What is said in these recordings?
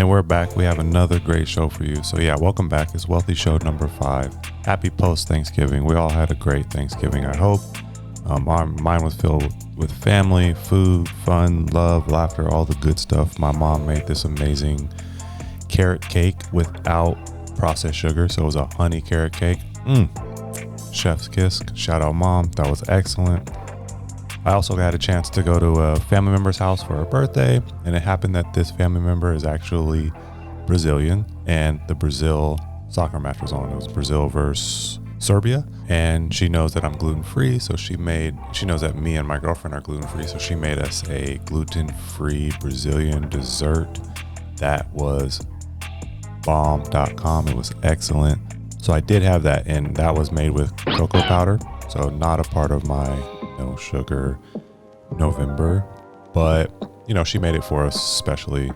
And we're back. We have another great show for you. So yeah, welcome back. It's Whealthy Show number 5. Happy post-Thanksgiving. We all had a great Thanksgiving, I hope. Mine was filled with family, food, fun, love, laughter, all the good stuff. My mom made this amazing carrot cake without processed sugar. So it was a honey carrot cake. Chef's kiss. Shout out, Mom. That was excellent. I also had a chance to go to a family member's house for her birthday, and it happened that this family member is actually Brazilian, and the Brazil soccer match was on. It was Brazil versus Serbia, and she knows that I'm gluten-free, so she knows that me and my girlfriend are gluten-free, so she made us a gluten-free Brazilian dessert that was bomb.com. It was excellent. So I did have that, and that was made with cocoa powder, so not a part of my no sugar November, but she made it for us specially.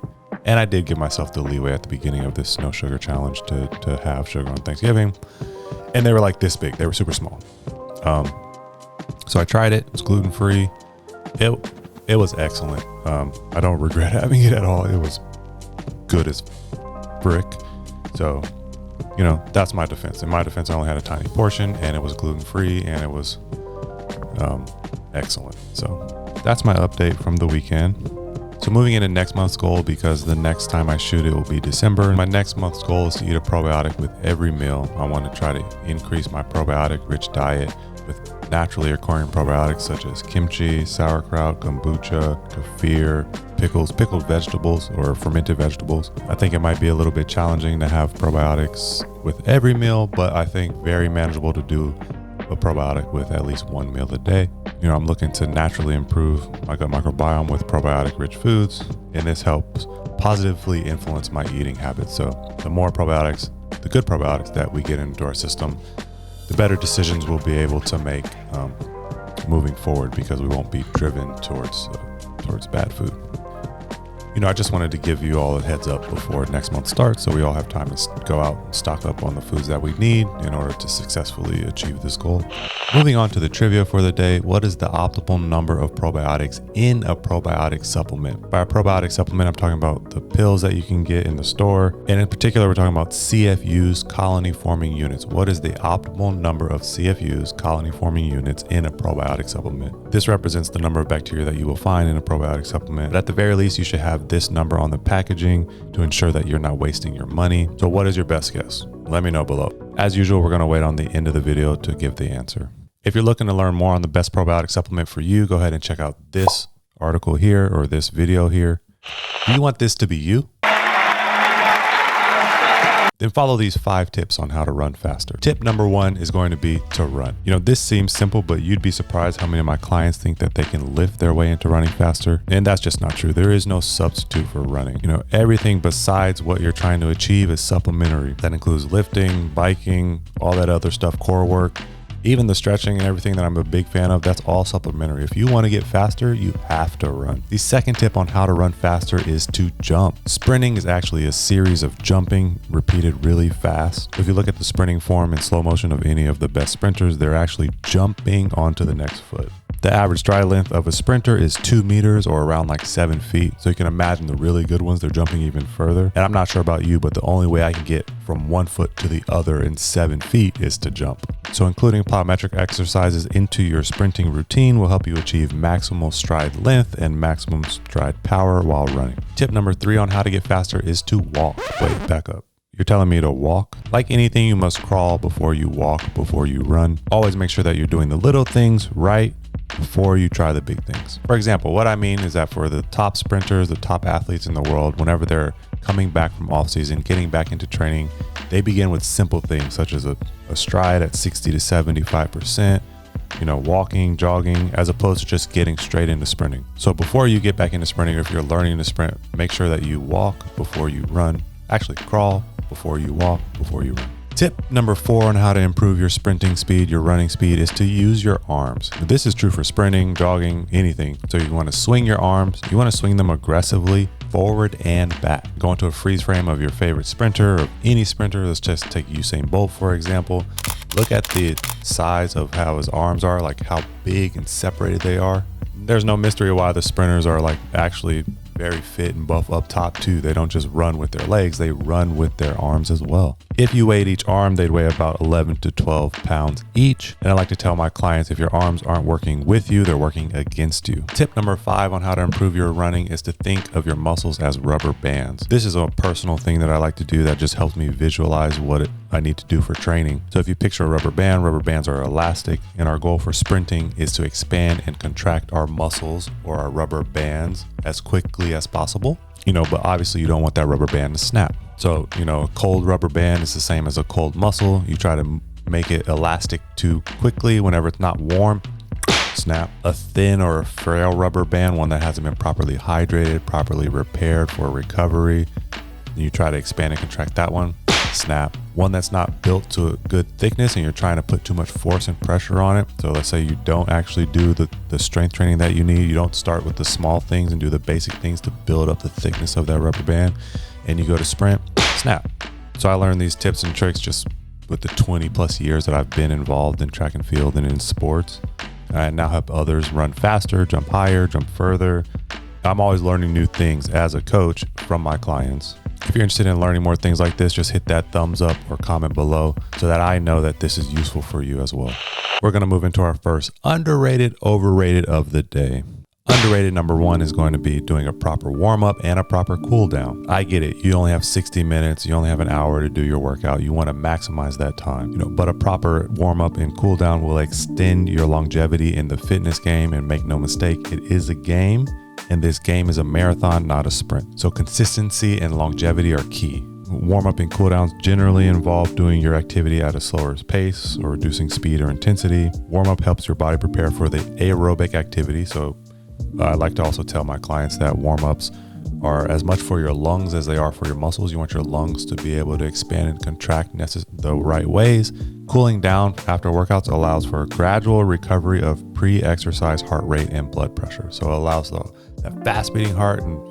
And I did give myself the leeway at the beginning of this no sugar challenge to have sugar on Thanksgiving, and they were like this big. They were super small. So I tried it. It was gluten-free. It was excellent. I don't regret having it at all. It was good as brick. So that's my defense. In my defense, I only had a tiny portion, and it was gluten-free, and it was excellent. So that's my update from the weekend. So moving into next month's goal, because the next time I shoot it will be December. My next month's goal is to eat a probiotic with every meal. I want to try to increase my probiotic rich diet with naturally occurring probiotics such as kimchi, sauerkraut, kombucha, kefir, pickles, pickled vegetables, or fermented vegetables. I think it might be a little bit challenging to have probiotics with every meal, but I think very manageable to do a probiotic with at least one meal a day. I'm looking to naturally improve my gut microbiome with probiotic rich foods, and this helps positively influence my eating habits. So the more probiotics, the good probiotics that we get into our system, the better decisions we'll be able to make moving forward, because we won't be driven towards bad food. I just wanted to give you all a heads up before next month starts, so we all have time to go out and stock up on the foods that we need in order to successfully achieve this goal. Moving on to the trivia for the day. What is the optimal number of probiotics in a probiotic supplement? By a probiotic supplement, I'm talking about the pills that you can get in the store. And in particular, we're talking about CFUs, colony forming units. What is the optimal number of CFUs, colony forming units, in a probiotic supplement? This represents the number of bacteria that you will find in a probiotic supplement. But at the very least, you should have this number on the packaging to ensure that you're not wasting your money. So what is your best guess? Let me know below. As usual, we're going to wait on the end of the video to give the answer. If you're looking to learn more on the best probiotic supplement for you, go ahead and check out this article here or this video here. Do you want this to be you? Then follow these 5 tips on how to run faster. Tip number 1 is going to be to run. This seems simple, but you'd be surprised how many of my clients think that they can lift their way into running faster. And that's just not true. There is no substitute for running. Everything besides what you're trying to achieve is supplementary. That includes lifting, biking, all that other stuff, core work. Even the stretching and everything that I'm a big fan of, that's all supplementary. If you want to get faster, you have to run. The second tip on how to run faster is to jump. Sprinting is actually a series of jumping repeated really fast. If you look at the sprinting form in slow motion of any of the best sprinters, they're actually jumping onto the next foot. The average stride length of a sprinter is 2 meters or around like 7 feet. So you can imagine the really good ones, they're jumping even further. And I'm not sure about you, but the only way I can get from one foot to the other in 7 feet is to jump. So including plyometric exercises into your sprinting routine will help you achieve maximal stride length and maximum stride power while running. Tip number 3 on how to get faster is to walk. Wait, back up. You're telling me to walk? Like anything, you must crawl before you walk, before you run. Always make sure that you're doing the little things right before you try the big things. For example, what I mean is that for the top sprinters, the top athletes in the world, whenever they're coming back from off season, getting back into training, they begin with simple things such as a stride at 60 to 75%, walking, jogging, as opposed to just getting straight into sprinting. So before you get back into sprinting, or if you're learning to sprint, make sure that you walk before you run. Actually, crawl before you walk, before you run. Tip number 4 on how to improve your sprinting speed, your running speed, is to use your arms. This is true for sprinting, jogging, anything. So you want to swing your arms. You want to swing them aggressively forward and back. Go into a freeze frame of your favorite sprinter or any sprinter. Let's just take Usain Bolt, for example. Look at the size of how his arms are, like how big and separated they are. There's no mystery why the sprinters are like actually very fit and buff up top too. They don't just run with their legs, they run with their arms as well. If you weighed each arm, they'd weigh about 11 to 12 pounds each. And I like to tell my clients, if your arms aren't working with you, they're working against you. Tip number 5 on how to improve your running is to think of your muscles as rubber bands. This is a personal thing that I like to do that just helps me visualize what I need to do for training. So if you picture a rubber bands are elastic, and our goal for sprinting is to expand and contract our muscles or our rubber bands as quickly as possible. But obviously you don't want that rubber band to snap. So, a cold rubber band is the same as a cold muscle. You try to make it elastic too quickly whenever it's not warm, snap. A thin or a frail rubber band, one that hasn't been properly hydrated, properly repaired for recovery, you try to expand and contract that one, snap. One that's not built to a good thickness and you're trying to put too much force and pressure on it. So let's say you don't actually do the strength training that you need. You don't start with the small things and do the basic things to build up the thickness of that rubber band, and you go to sprint, snap. So I learned these tips and tricks just with the 20 plus years that I've been involved in track and field and in sports. I now help others run faster, jump higher, jump further. I'm always learning new things as a coach from my clients. If you're interested in learning more things like this, just hit that thumbs up or comment below so that I know that this is useful for you as well. We're going to move into our first underrated, overrated of the day. Underrated number 1 is going to be doing a proper warm up and a proper cool down. I get it. You only have 60 minutes. You only have an hour to do your workout. You want to maximize that time, but a proper warm up and cool down will extend your longevity in the fitness game. And make no mistake, it is a game. And this game is a marathon, not a sprint. So consistency and longevity are key. Warm up and cool downs generally involve doing your activity at a slower pace or reducing speed or intensity. Warm up helps your body prepare for the aerobic activity. So I like to also tell my clients that warm ups are as much for your lungs as they are for your muscles. You want your lungs to be able to expand and contract the right ways. Cooling down after workouts allows for a gradual recovery of pre-exercise heart rate and blood pressure. So it allows that fast beating heart and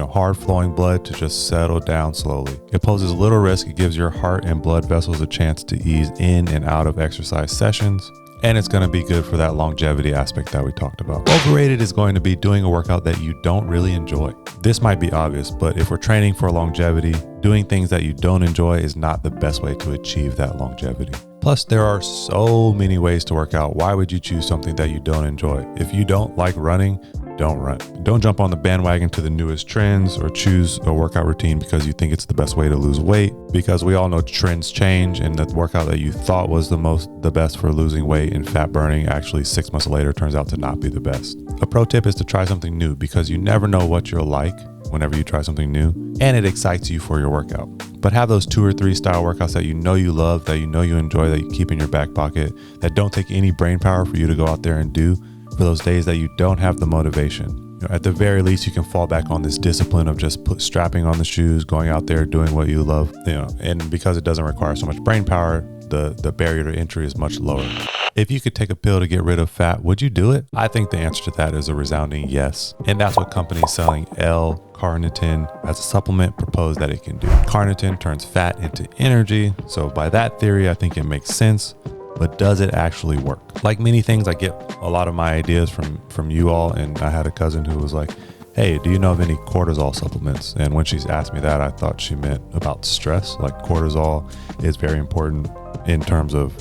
hard flowing blood to just settle down slowly. It poses little risk. It gives your heart and blood vessels a chance to ease in and out of exercise sessions. And it's going to be good for that longevity aspect that we talked about. Overrated is going to be doing a workout that you don't really enjoy. This might be obvious, but if we're training for longevity, doing things that you don't enjoy is not the best way to achieve that longevity. Plus, there are so many ways to work out. Why would you choose something that you don't enjoy? If you don't like running, don't run. Don't jump on the bandwagon to the newest trends or choose a workout routine because you think it's the best way to lose weight, because we all know trends change, and the workout that you thought was the best for losing weight and fat burning actually 6 months later turns out to not be the best. A pro tip is to try something new because you never know what you'll like whenever you try something new, and it excites you for your workout. But have those 2 or 3 style workouts that you love, that you enjoy, that you keep in your back pocket, that don't take any brain power for you to go out there and do for those days that you don't have the motivation. At the very least, you can fall back on this discipline of just strapping on the shoes, going out there, doing what you love, and because it doesn't require so much brain power, the barrier to entry is much lower. If you could take a pill to get rid of fat, would you do it? I think the answer to that is a resounding yes. And that's what companies selling L-Carnitine as a supplement propose that it can do. Carnitine turns fat into energy. So by that theory, I think it makes sense. But does it actually work? Like many things, I get a lot of my ideas from you all. And I had a cousin who was like, hey, do you know of any cortisol supplements? And when she's asked me that, I thought she meant about stress. Like cortisol is very important in terms of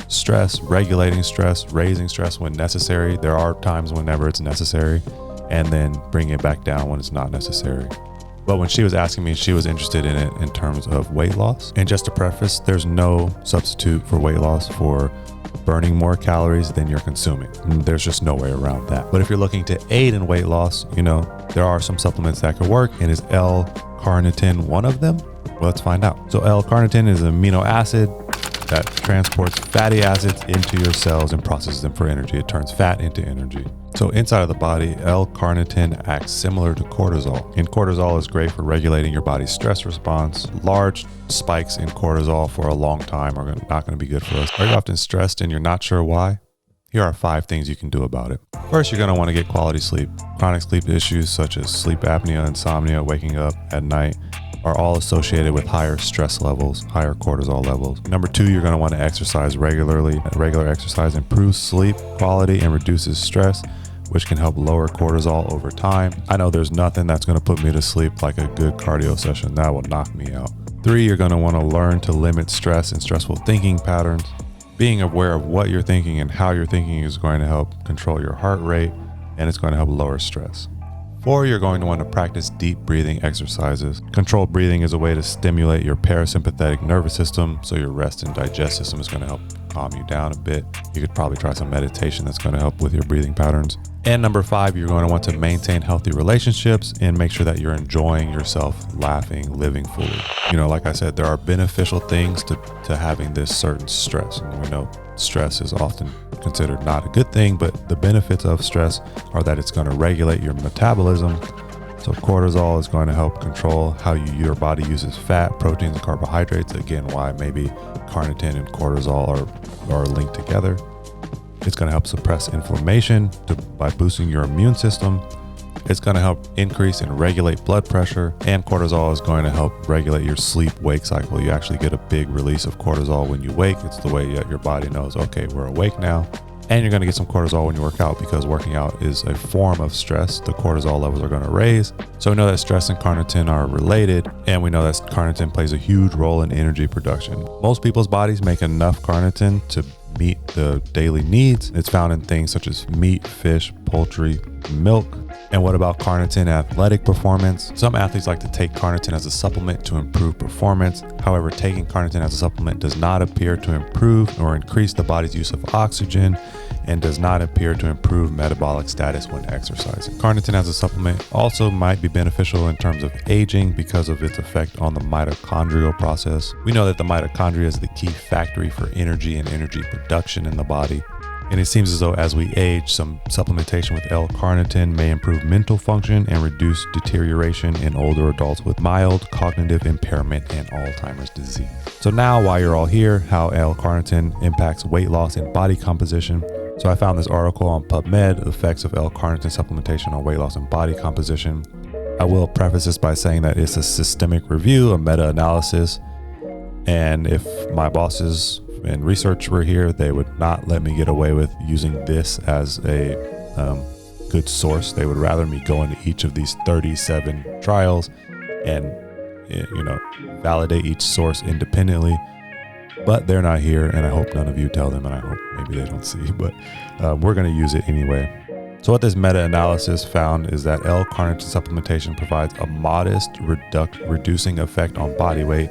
stress, regulating stress, raising stress when necessary. There are times whenever it's necessary, and then bring it back down when it's not necessary. But when she was asking me, she was interested in it in terms of weight loss. And just to preface, there's no substitute for weight loss for burning more calories than you're consuming. There's just no way around that. But if you're looking to aid in weight loss, there are some supplements that could work. And is L-Carnitine one of them? Well, let's find out. So L-Carnitine is an amino acid that transports fatty acids into your cells and processes them for energy. It turns fat into energy. So inside of the body, L-Carnitine acts similar to cortisol. And cortisol is great for regulating your body's stress response. Large spikes in cortisol for a long time are not going to be good for us. Are you often stressed and you're not sure why? Here are 5 things you can do about it. First, you're going to want to get quality sleep. Chronic sleep issues such as sleep apnea, insomnia, waking up at night are all associated with higher stress levels, higher cortisol levels. Number 2, you're going to want to exercise regularly. Regular exercise improves sleep quality and reduces stress. which can help lower cortisol over time. I know there's nothing that's going to put me to sleep like a good cardio session. That will knock me out. 3, you're going to want to learn to limit stress and stressful thinking patterns. Being aware of what you're thinking and how you're thinking is going to help control your heart rate, and it's going to help lower stress. 4, you're going to want to practice deep breathing exercises. Controlled breathing is a way to stimulate your parasympathetic nervous system, so your rest and digest system is going to help calm you down a bit. You could probably try some meditation that's going to help with your breathing patterns. And number 5, you're going to want to maintain healthy relationships and make sure that you're enjoying yourself, laughing, living fully. Like I said, there are beneficial things to having this certain stress. And we know stress is often considered not a good thing, but the benefits of stress are that it's going to regulate your metabolism. So cortisol is going to help control how your body uses fat, proteins, and carbohydrates. Again, why maybe carnitine and cortisol are linked together. It's going to help suppress inflammation by boosting your immune system. It's going to help increase and regulate blood pressure, and cortisol is going to help regulate your sleep-wake cycle. You actually get a big release of cortisol when you wake. It's the way that your body knows, okay, we're awake now. And you're going to get some cortisol when you work out, because working out is a form of stress. The cortisol levels are going to raise. So we know that stress and carnitine are related, and we know that carnitine plays a huge role in energy production. Most people's bodies make enough carnitine to meet the daily needs. It's found in things such as meat, fish, poultry, milk. And what about carnitine athletic performance? Some athletes like to take carnitine as a supplement to improve performance. However, taking carnitine as a supplement does not appear to improve or increase the body's use of oxygen, and does not appear to improve metabolic status when exercising. Carnitine as a supplement also might be beneficial in terms of aging because of its effect on the mitochondrial process. We know that the mitochondria is the key factory for energy and energy production in the body. And it seems as though as we age, some supplementation with L-Carnitine may improve mental function and reduce deterioration in older adults with mild cognitive impairment and Alzheimer's disease. So now, while you're all here, how L-Carnitine impacts weight loss and body composition. So I found this article on PubMed, Effects of L-Carnitine Supplementation on Weight Loss and Body Composition. I will preface this by saying that it's a systemic review, a meta-analysis. And if my bosses and research were here, they would not let me get away with using this as a good source. They would rather me go into each of these 37 trials and validate each source independently. But they're not here, and I hope none of you tell them, and I hope maybe they don't see, but we're going to use it anyway. So what this meta-analysis found is that L-Carnitine supplementation provides a modest reducing effect on body weight,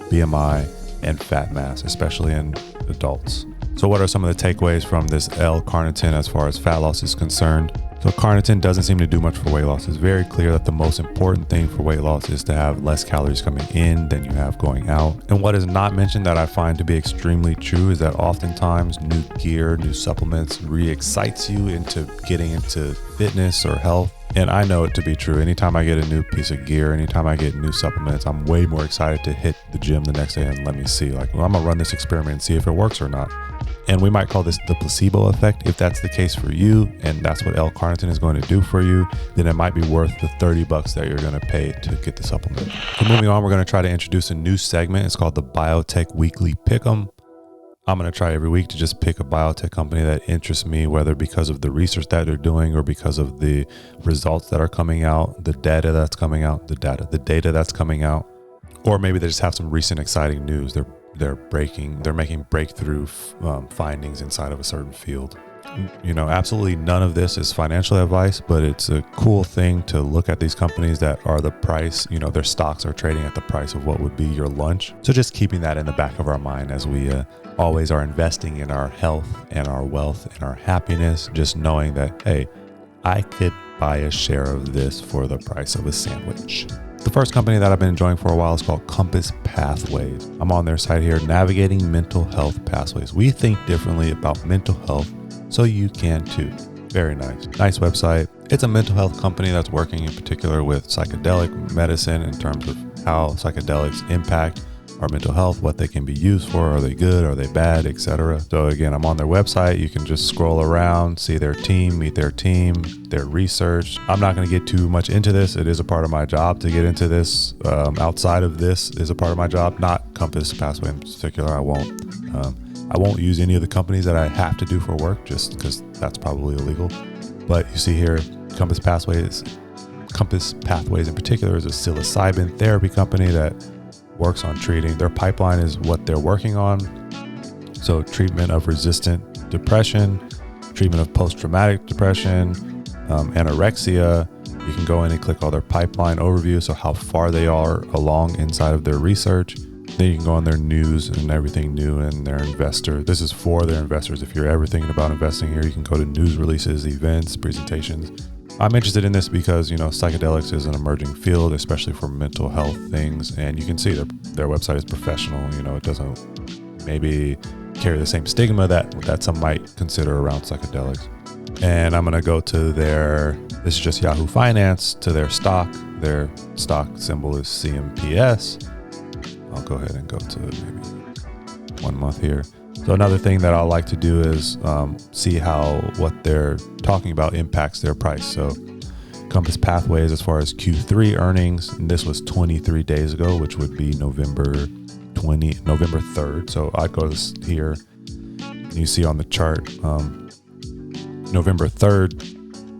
BMI, and fat mass, especially in adults. So what are some of the takeaways from this L-Carnitine as far as fat loss is concerned? So carnitine doesn't seem to do much for weight loss. It's very clear that the most important thing for weight loss is to have less calories coming in than you have going out. And what is not mentioned that I find to be extremely true is that oftentimes new gear, new supplements re-excites you into getting into fitness or health. And I know it to be true. Anytime I get a new piece of gear, anytime I get new supplements, I'm way more excited to hit the gym the next day and let me see, I'm going to run this experiment and see if it works or not. And we might call this the placebo effect. If that's the case for you, and that's what L-Carnitine is going to do for you, then it might be worth the $30 that you're going to pay to get the supplement. So moving on, we're going to try to introduce a new segment. It's called the Biotech Weekly Pick'em. I'm going to try every week to just pick a biotech company that interests me, whether because of the research that they're doing or because of the results that are coming out, the data that's coming out, the data that's coming out, or maybe they just have some recent exciting news. They're making breakthrough findings inside of a certain field. Absolutely none of this is financial advice, but it's a cool thing to look at these companies that are the price, their stocks are trading at the price of what would be your lunch. So just keeping that in the back of our mind as we always are investing in our health and our wealth and our happiness, just knowing that, hey, I could buy a share of this for the price of a sandwich. The first company that I've been enjoying for a while is called Compass Pathways. I'm on their site here, Navigating Mental Health Pathways. We think differently about mental health, so you can too. Very nice. Nice website. It's a mental health company that's working in particular with psychedelic medicine in terms of how psychedelics impact our mental health, what they can be used for, are they good, are they bad, etc. So again, I'm on their website. You can just scroll around, see their team, meet their team, their research. I'm not going to get too much into this. It is a part of my job to get into this. Outside of this is a part of my job, not Compass Pathway in particular. I won't use any of the companies that I have to do for work just because that's probably illegal. But you see here, Compass Pathways in particular is a psilocybin therapy company that works on treating. Their pipeline is what they're working on. So treatment of resistant depression, treatment of post-traumatic depression, anorexia. You can go in and click all their pipeline overview, so how far they are along inside of their research. Then you can go on their news and everything new and their investor. This is for their investors. If you're ever thinking about investing here, you can go to news releases, events, presentations. I'm interested in this because, psychedelics is an emerging field, especially for mental health things. And you can see their website is professional. It doesn't maybe carry the same stigma that some might consider around psychedelics. And I'm going to go to this is just Yahoo Finance, to their stock. Their stock symbol is CMPS. I'll go ahead and go to maybe 1 month here. So another thing that I like to do is see how what they're talking about impacts their price. So Compass Pathways, as far as Q3 earnings, and this was 23 days ago, which would be November 3rd. So I go here, and you see on the chart, November 3rd,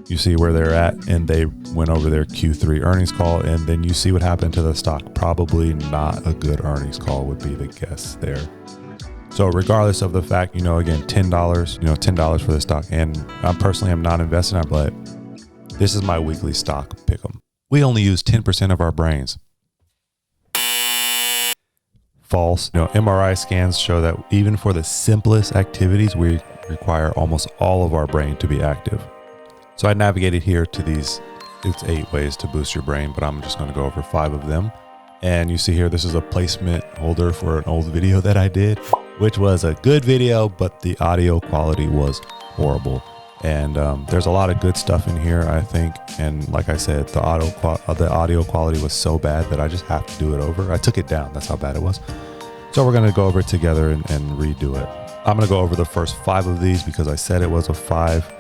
you see where they're at, and they went over their Q3 earnings call, and then you see what happened to the stock. Probably not a good earnings call would be the guess there. So regardless of the fact, again, $10 for the stock, and I personally am not investing, but this is my weekly stock pick'em. We only use 10% of our brains. False. MRI scans show that even for the simplest activities, we require almost all of our brain to be active. So I navigated here to it's 8 ways to boost your brain, but I'm just going to go over 5 of them. And you see here, this is a placement holder for an old video that I did, which was a good video, but the audio quality was horrible. And there's a lot of good stuff in here, I think. And like I said, the audio quality was so bad that I just have to do it over. I took it down. That's how bad it was. So we're going to go over it together and redo it. I'm going to go over the first 5 of these because I said it was a 5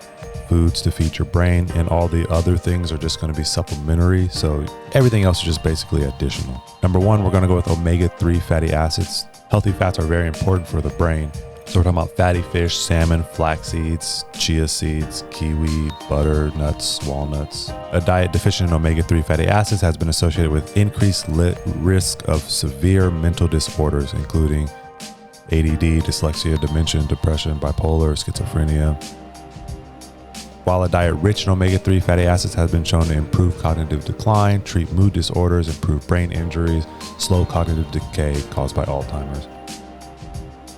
foods to feed your brain, and all the other things are just going to be supplementary. So everything else is just basically additional. Number 1, we're going to go with omega-3 fatty acids. Healthy fats are very important for the brain. So we're talking about fatty fish, salmon, flax seeds, chia seeds, kiwi, butter, nuts, walnuts. A diet deficient in omega-3 fatty acids has been associated with increased risk of severe mental disorders, including ADD, dyslexia, dementia, depression, bipolar, schizophrenia. While a diet rich in omega-3 fatty acids has been shown to improve cognitive decline, treat mood disorders, improve brain injuries, slow cognitive decay caused by Alzheimer's.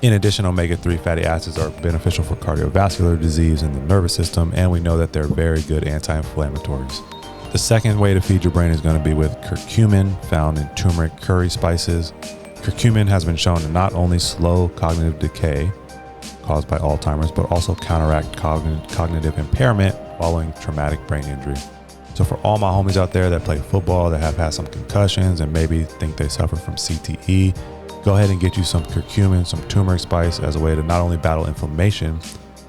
In addition, omega-3 fatty acids are beneficial for cardiovascular disease and the nervous system, and we know that they're very good anti-inflammatories. The second way to feed your brain is going to be with curcumin, found in turmeric curry spices. Curcumin has been shown to not only slow cognitive decay caused by Alzheimer's, but also counteract cognitive impairment following traumatic brain injury. So for all my homies out there that play football, that have had some concussions and maybe think they suffer from CTE, go ahead and get you some curcumin, some turmeric spice as a way to not only battle inflammation,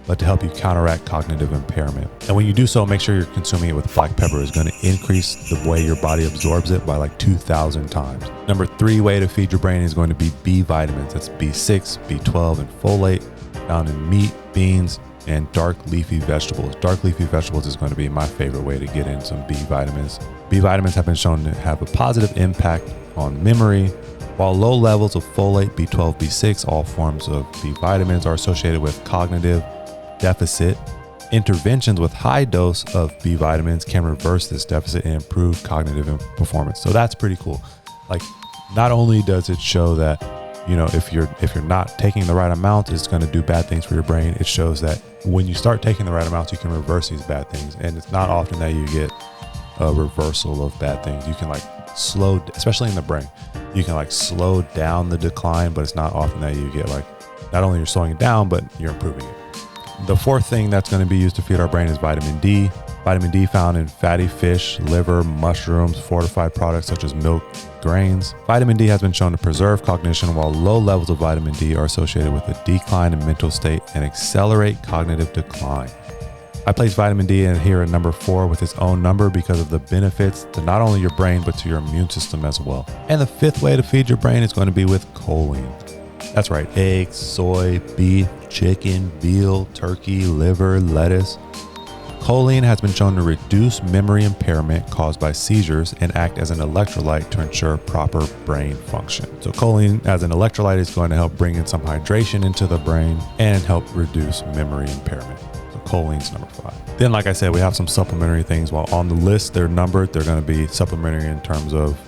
but to help you counteract cognitive impairment. And when you do so, make sure you're consuming it with black pepper. It's going to increase the way your body absorbs it by like 2,000 times. Number 3 way to feed your brain is going to be B vitamins. That's B6, B12, and folate, found in meat, beans, and dark leafy vegetables. Dark leafy vegetables is going to be my favorite way to get in some B vitamins. B vitamins have been shown to have a positive impact on memory, while low levels of folate, B12, B6, all forms of B vitamins, are associated with cognitive deficit. Interventions with high dose of B vitamins can reverse this deficit and improve cognitive performance. So that's pretty cool. Like, not only does it show that, if you're not taking the right amount, it's going to do bad things for your brain. It shows that when you start taking the right amounts, you can reverse these bad things. And it's not often that you get a reversal of bad things. You can slow, especially in the brain, you can slow down the decline, but it's not often that you get not only you're slowing it down, but you're improving it. The 4th thing that's going to be used to feed our brain is vitamin D. Vitamin D found in fatty fish, liver, mushrooms, fortified products such as milk, grains. Vitamin D has been shown to preserve cognition, while low levels of vitamin D are associated with a decline in mental state and accelerate cognitive decline. I place vitamin D in here at number 4 with its own number because of the benefits to not only your brain, but to your immune system as well. And the 5th way to feed your brain is going to be with choline. That's right, eggs, soy, beef, chicken, veal, turkey, liver, lettuce. Choline has been shown to reduce memory impairment caused by seizures and act as an electrolyte to ensure proper brain function. So choline as an electrolyte is going to help bring in some hydration into the brain and help reduce memory impairment. So choline's number 5. Then, like I said, we have some supplementary things. While on the list, they're numbered. They're going to be supplementary in terms of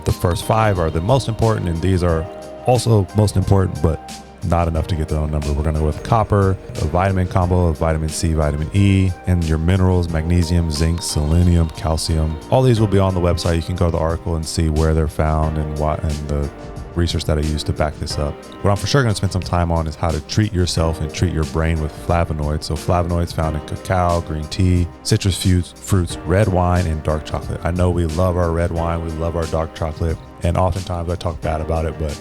the first 5 are the most important, and these are also most important, but not enough to get their own number. We're going to go with copper, a vitamin combo of vitamin C, vitamin E, and your minerals, magnesium, zinc, selenium, calcium. All these will be on the website. You can go to the article and see where they're found and what, and the research that I used to back this up. What I'm for sure going to spend some time on is how to treat yourself and treat your brain with flavonoids. So flavonoids found in cacao, green tea, citrus fruits, red wine, and dark chocolate. I know we love our red wine. We love our dark chocolate. And oftentimes I talk bad about it, but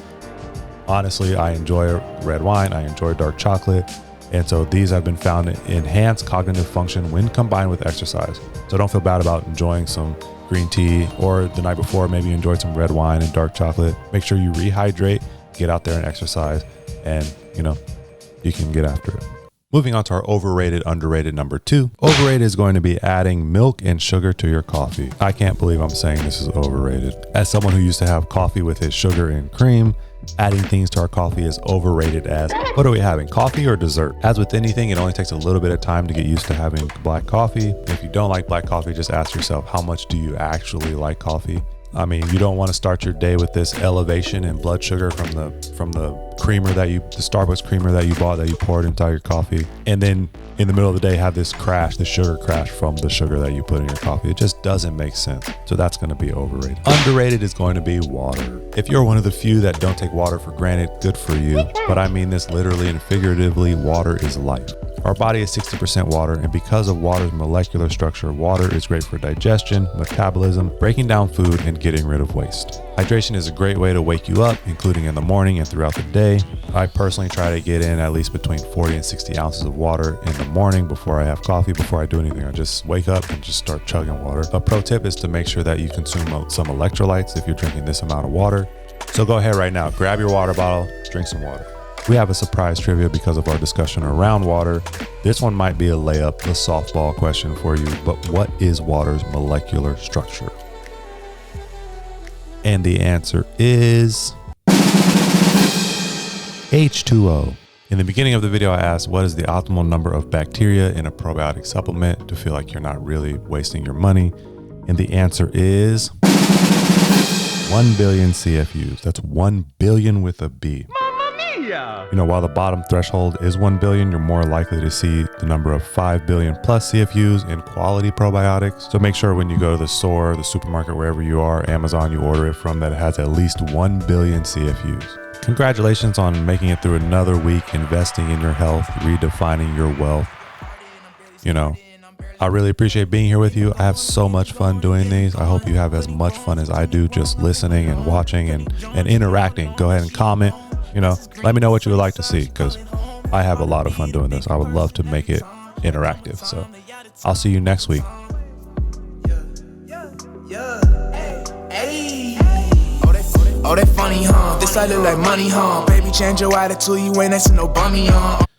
honestly, I enjoy red wine, I enjoy dark chocolate, and so these have been found to enhance cognitive function when combined with exercise. So don't feel bad about enjoying some green tea, or the night before, maybe you enjoyed some red wine and dark chocolate. Make sure you rehydrate, get out there and exercise, and you can get after it. Moving on to our overrated, underrated number 2. Overrated is going to be adding milk and sugar to your coffee. I can't believe I'm saying this is overrated. As someone who used to have coffee with its sugar and cream, adding things to our coffee is overrated. As what are we having, coffee or dessert? As with anything, it only takes a little bit of time to get used to having black coffee. If you don't like black coffee, just ask yourself, how much do you actually like coffee? I mean, you don't want to start your day with this elevation in blood sugar from the creamer the Starbucks creamer that you bought, that you poured into your coffee, and then in the middle of the day have this sugar crash from the sugar that you put in your coffee. It just doesn't make sense. So that's going to be overrated. Underrated is going to be water. If you're one of the few that don't take water for granted, good for you. But I mean this literally and figuratively, water is life. Our body is 60% water, and because of water's molecular structure, water is great for digestion, metabolism, breaking down food, and getting rid of waste. Hydration is a great way to wake you up, including in the morning and throughout the day. I personally try to get in at least between 40 and 60 ounces of water in the morning before I have coffee, before I do anything. I just wake up and just start chugging water. A pro tip is to make sure that you consume some electrolytes if you're drinking this amount of water. So go ahead right now, grab your water bottle, drink some water. We have a surprise trivia because of our discussion around water. This one might be a layup, a softball question for you, but what is water's molecular structure? And the answer is H2O. In the beginning of the video, I asked, what is the optimal number of bacteria in a probiotic supplement to feel like you're not really wasting your money? And the answer is 1 billion CFUs. That's 1 billion with a B. While the bottom threshold is 1 billion, you're more likely to see the number of 5 billion plus CFUs in quality probiotics. So make sure when you go to the store, the supermarket, wherever you are, Amazon, you order it from, that it has at least 1 billion CFUs. Congratulations on making it through another week, investing in your health, redefining your wealth. I really appreciate being here with you. I have so much fun doing these. I hope you have as much fun as I do, just listening and watching and interacting. Go ahead and comment. Let me know what you would like to see, because I have a lot of fun doing this. I would love to make it interactive. So I'll see you next week. Oh, that funny, huh? This I look like money, huh? Baby, change your attitude. You ain't asking no bummy, huh?